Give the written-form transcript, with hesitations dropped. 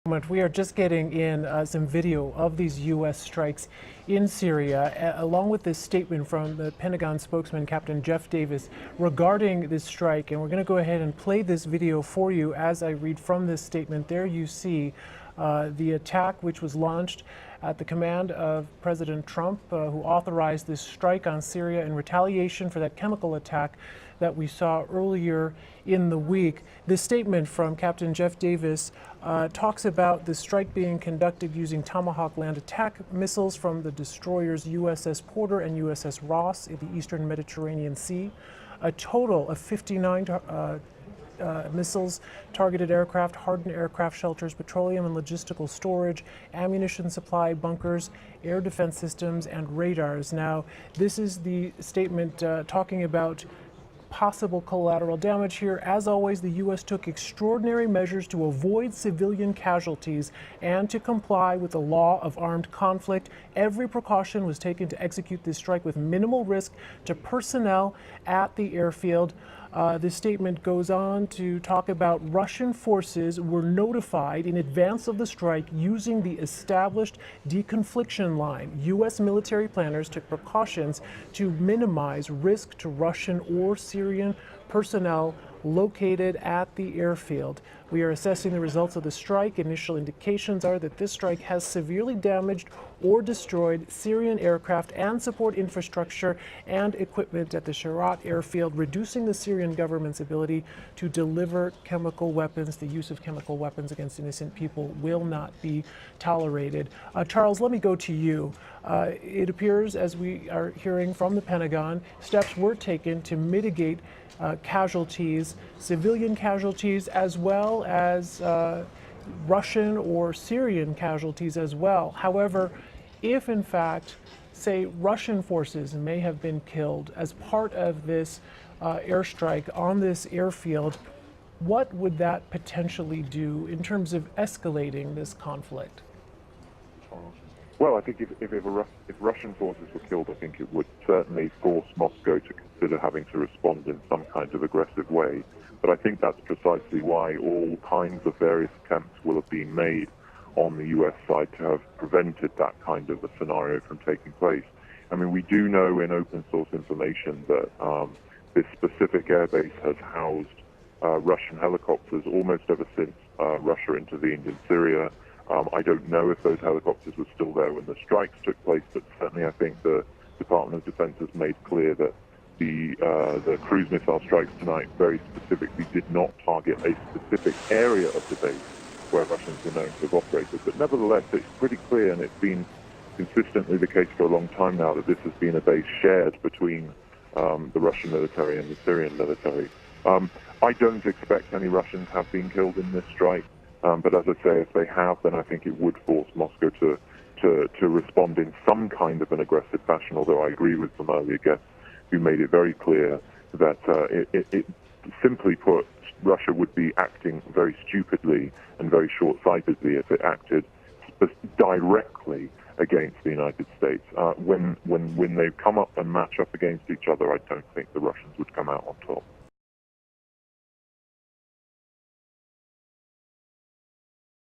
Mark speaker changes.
Speaker 1: We are just getting in some video of these U.S. strikes in Syria, along with this statement from the Pentagon spokesman, Captain Jeff Davis, regarding this strike. And we're going to go ahead and play this video for you as I read from this statement. There you see the attack, which was launched at the command of President Trump, who authorized this strike on Syria in retaliation for that chemical attack that we saw earlier in the week. This statement from Captain Jeff Davis talks about the strike being conducted using Tomahawk land attack missiles from the destroyers USS Porter and USS Ross in the eastern Mediterranean Sea. A total of 59 missiles targeted aircraft, hardened aircraft shelters, petroleum and logistical storage, ammunition supply, bunkers, air defense systems, and radars. Now, this is the statement talking about possible collateral damage here. As always, the U.S. took extraordinary measures to avoid civilian casualties and to comply with the law of armed conflict. Every precaution was taken to execute this strike with minimal risk to personnel at the airfield. This statement goes on to talk about Russian forces were notified in advance of the strike using the established deconfliction line. U.S. military planners took precautions to minimize risk to Russian or Syrian personnel located at the airfield. We are assessing the results of the strike. Initial indications are that this strike has severely damaged or destroyed Syrian aircraft and support infrastructure and equipment at the Sharat airfield, reducing the Syrian government's ability to deliver chemical weapons. The use of chemical weapons against innocent people will not be tolerated. Charles, let me go to you. It appears, as we are hearing from the Pentagon, steps were taken to mitigate casualties, civilian casualties, as well as Russian or Syrian casualties as well. However, if in fact, say, Russian forces may have been killed as part of this airstrike on this airfield, what would that potentially do in terms of escalating this conflict?
Speaker 2: Well, I think if Russian forces were killed, I think it would certainly force Moscow to consider having to respond in some kind of aggressive way. But I think that's precisely why all kinds of various attempts will have been made on the U.S. side to have prevented that kind of a scenario from taking place. I mean, we do know in open source information that this specific airbase has housed Russian helicopters almost ever since Russia intervened in Syria. I don't know if those helicopters were still there when the strikes took place, but certainly I think the Department of Defense has made clear that the cruise missile strikes tonight very specifically did not target a specific area of the base where Russians were known to have operated. But nevertheless, it's pretty clear, and it's been consistently the case for a long time now, that this has been a base shared between the Russian military and the Syrian military. I don't expect any Russians have been killed in this strike. But as I say, if they have, then I think it would force Moscow to respond in some kind of an aggressive fashion, although I agree with some earlier guests who made it very clear that it simply put, Russia would be acting very stupidly and very short-sightedly if it acted directly against the United States. When they come up and match up against each other, I don't think the Russians would come out on top.